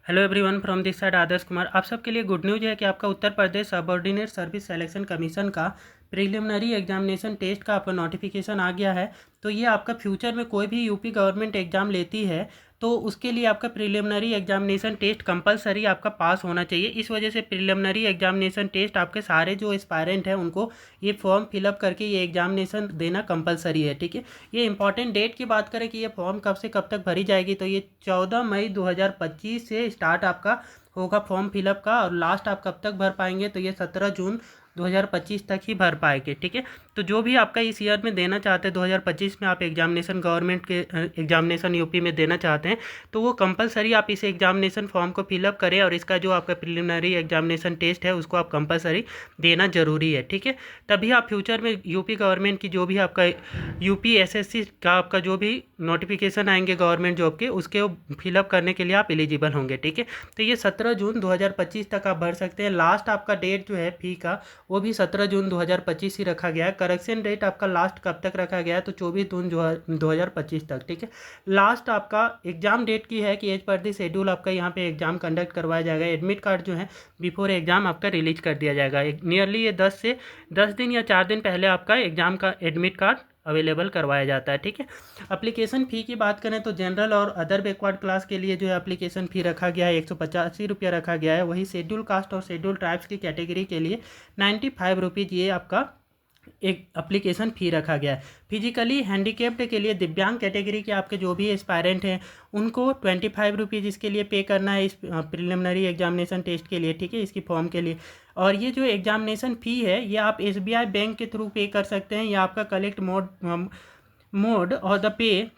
Hello everyone from this side Aadarsh Kumar. आप सबके लिए गुड न्यूज़ है कि आपका Uttar Pradesh subordinate service selection commission का प्रीलिमिनरी एग्जामिनेशन टेस्ट का आपका नोटिफिकेशन आ गया है। तो ये आपका फ्यूचर में कोई भी यूपी गवर्नमेंट एग्ज़ाम लेती है तो उसके लिए आपका प्रीलिमिनरी एग्जामिनेशन टेस्ट कंपलसरी आपका पास होना चाहिए। इस वजह से प्रीलिमिनरी एग्जामिनेशन टेस्ट आपके सारे जो एस्पायरेंट हैं उनको ये फॉर्म फिलअप करके ये एग्जामिनेशन देना कंपलसरी है। ठीक है, ये इंपॉर्टेंट डेट की बात करें कि ये फॉर्म कब से कब तक भरी जाएगी, तो ये 14 मई 2025 से स्टार्ट आपका होगा फॉर्म फिलअप का, और लास्ट आप कब तक भर पाएंगे तो ये 17 जून 2025 तक ही भर पाएंगे। ठीक है, तो जो भी आपका इस ईयर में देना चाहते हैं 2025 में आप एग्जामिनेशन गवर्नमेंट के एग्जामिनेशन यूपी में देना चाहते हैं तो वो कंपलसरी आप इस एग्जामिनेशन फॉर्म को फिलअप करें, और इसका जो आपका प्रिलिमिनरी एग्जामिनेशन टेस्ट है उसको आप कंपलसरी देना जरूरी है। ठीक है, तभी आप फ्यूचर में यूपी गवर्नमेंट की जो भी आपका यूपी एसएससी का आपका जो भी नोटिफिकेशन आएंगे गवर्नमेंट जॉब के उसके फिलअप करने के लिए आप एलिजिबल होंगे। ठीक है, तो ये 17 जून 2025 तक आप भर सकते हैं। लास्ट आपका डेट जो है फी का वो भी 17 जून 2025 ही रखा गया है। करेक्शन डेट आपका लास्ट कब तक रखा गया है तो 24 जून 2025 तक। ठीक है, लास्ट आपका एग्जाम डेट की है कि एज पर दी शेड्यूल आपका यहाँ पे एग्जाम कंडक्ट करवाया जाएगा। एडमिट कार्ड जो है बिफोर एग्जाम आपका रिलीज कर दिया जाएगा। नियरली ये 10 दिन या 4 दिन पहले आपका एग्जाम का एडमिट कार्ड अवेलेबल करवाया जाता है। ठीक है, एप्लीकेशन फ़ी की बात करें तो जनरल और अदर बैकवर्ड क्लास के लिए जो है एप्लीकेशन फ़ी रखा गया है 185 रुपया रखा गया है। वही शेड्यूल कास्ट और शेड्यूल ट्राइब्स की कैटेगरी के लिए 95 रुपीज़ ये आपका एक एप्लीकेशन फ़ी रखा गया है। फिजिकली हैंडीकेप्ड के लिए दिव्यांग कैटेगरी के आपके जो भी एस्पायरेंट हैं उनको 25 रुपीज़ इसके लिए पे करना है इस प्रिलिमिनरी एग्जामिनेशन टेस्ट के लिए। ठीक है, इसकी फॉर्म के लिए। और ये जो एग्जामिनेशन फ़ी है ये आप एसबीआई बैंक के थ्रू पे कर सकते हैं, या आपका कलेक्ट मोड और the pay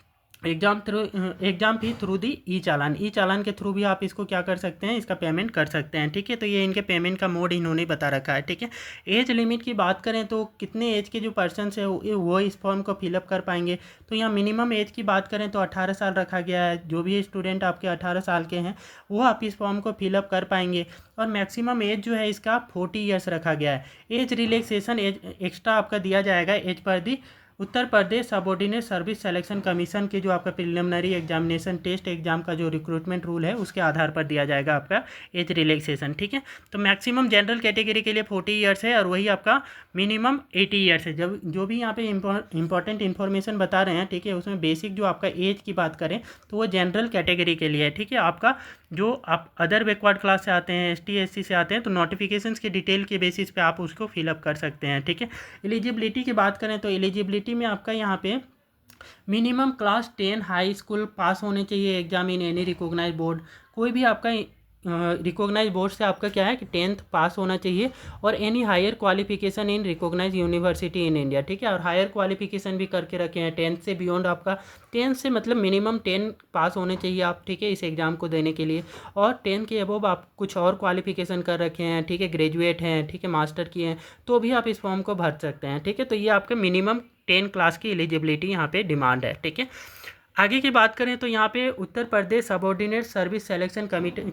exam fee through the E challan के थ्रू भी आप इसको क्या कर सकते हैं, इसका पेमेंट कर सकते हैं। ठीक है, तो ये इनके पेमेंट का मोड इन्होंने बता रखा है। ठीक है, एज लिमिट की बात करें तो कितने एज के जो पर्सनस है वो इस फॉर्म को फिलअप कर पाएंगे, तो यहाँ मिनिमम एज की बात करें तो 18 साल रखा गया है। जो भी स्टूडेंट आपके 18 साल के हैं वो आप इस फॉर्म को फिलअप कर पाएंगे। और मैक्सिमम एज जो है इसका 40 ईयर्स रखा गया है। एज रिलैक्सेशन एज एक्स्ट्रा आपका दिया जाएगा एज पर दी उत्तर Pradesh subordinate service selection commission के जो आपका प्रिलिमिनरी एग्जामिनेशन टेस्ट एग्जाम का जो रिक्रूटमेंट रूल है उसके आधार पर दिया जाएगा आपका एज रिलैक्सेशन। ठीक है, तो मैक्सिमम जनरल कैटेगरी के लिए 40 ईयर्स है और वही आपका मिनिमम 80 ईयर्स है। जब जो भी यहाँ पे इंपॉर्टेंट इन्फॉर्मेशन बता रहे हैं, ठीक है, उसमें बेसिक जो आपका एज की बात करें तो वो जनरल कैटेगरी के लिए है। ठीक है, आपका जो आप अदर बैकवर्ड क्लास से आते हैं, एसटी एससी से आते हैं, तो नोटिफिकेशंस की डिटेल के बेसिस पे आप उसको फिलअप कर सकते हैं। ठीक है, एलिजिबिलिटी की बात करें तो एलिजिबिलिटी में आपका यहाँ पे minimum class 10 high school pass होने चाहिए exam in any recognise board. कोई भी आपका रिकॉग्नाइज बोर्ड से आपका क्या है कि 10th पास होना चाहिए, और any higher qualification in recognise university in India. ठीक है, और हायर क्वालिफिकेशन भी करके रखे हैं 10th से बियॉन्ड आपका 10th से मतलब मिनिमम 10 पास होने चाहिए आप। ठीक है, इस एग्ज़ाम को देने के लिए, और 10 के अबव आप कुछ और क्वालिफिकेशन कर रखे हैं, ठीक है, ग्रेजुएट हैं, ठीक है, मास्टर किए हैं, तो भी आप इस फॉर्म को भर सकते हैं। ठीक है, तो ये आपके मिनिमम 10 क्लास की एलिजिबिलिटी यहाँ पे डिमांड है। ठीक है, आगे की बात करें तो यहाँ पे उत्तर Pradesh subordinate service selection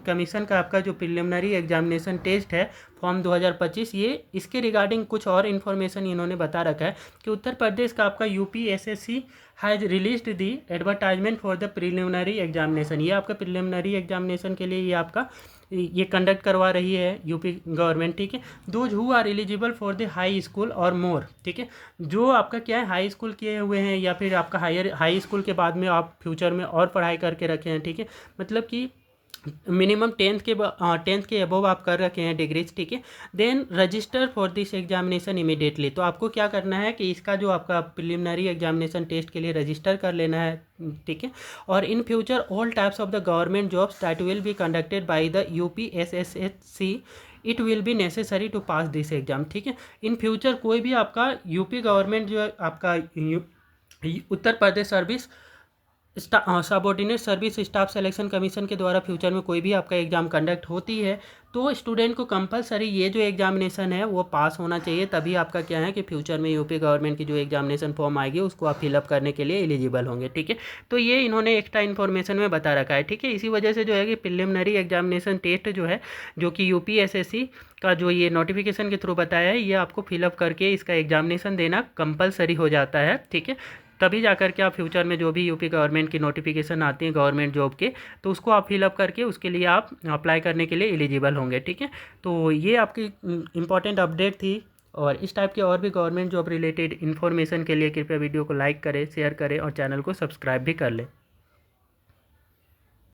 commission का आपका जो प्रिलिमिनरी एग्जामिनेशन टेस्ट है फॉर्म 2025, ये इसके रिगार्डिंग कुछ और इन्फॉर्मेशन इन्होंने बता रखा है कि उत्तर प्रदेश का आपका UP SSC has released the advertisement for the preliminary examination. ये आपका प्रिलिमिनरी एग्जामिनेशन के लिए ये आपका ये कंडक्ट करवा रही है यूपी गवर्नमेंट। ठीक है, those who are eligible for the high school और मोर। ठीक है, जो आपका क्या है हाई स्कूल किए हुए हैं या फिर आपका हाई स्कूल के बाद में आप फ्यूचर में और पढ़ाई करके रखे हैं, ठीक है, मतलब कि मिनिमम 10th के अबव आप कर रखे हैं डिग्रीज। ठीक है, then register for this examination immediately. तो आपको क्या करना है कि इसका जो आपका प्रिलिमिनरी एग्जामिनेशन टेस्ट के लिए रजिस्टर कर लेना है। ठीक है, और in future all types of the government jobs that will be conducted by the UPSSC it will be necessary to pass this exam. ठीक है, इन फ्यूचर कोई भी आपका यूपी गवर्नमेंट जो है आपका Uttar Pradesh service subordinate service staff selection commission के द्वारा फ्यूचर में कोई भी आपका एग्ज़ाम कंडक्ट होती है तो स्टूडेंट को कंपलसरी ये जो एग्जामिनेशन है वो पास होना चाहिए, तभी आपका क्या है कि फ्यूचर में यूपी गवर्नमेंट की जो एग्जामिनेशन फॉर्म आएगी उसको आप फिलअप करने के लिए एलिजिबल होंगे। ठीक है, तो ये इन्होंने एक्स्ट्रा इन्फॉर्मेशन में बता रखा है। ठीक है, इसी वजह से जो है कि प्रिलिमिनरी एग्जामिनेशन टेस्ट जो है जो कि यूपी एसएससी का जो ये नोटिफिकेशन के थ्रू बताया है ये आपको फिलअप करके इसका एग्जामिनेशन देना कंपलसरी हो जाता है। ठीक है, तभी जा कर के आप फ्यूचर में जो भी यूपी गवर्नमेंट की नोटिफिकेशन आती है गवर्नमेंट जॉब के, तो उसको आप फिलअप करके उसके लिए आप अप्लाई करने के लिए एलिजिबल होंगे। ठीक है, तो ये आपकी इंपॉर्टेंट अपडेट थी। और इस टाइप के और भी गवर्नमेंट जॉब रिलेटेड इन्फॉर्मेशन के लिए कृपया वीडियो को लाइक करें, शेयर करें और चैनल को सब्सक्राइब भी कर लें।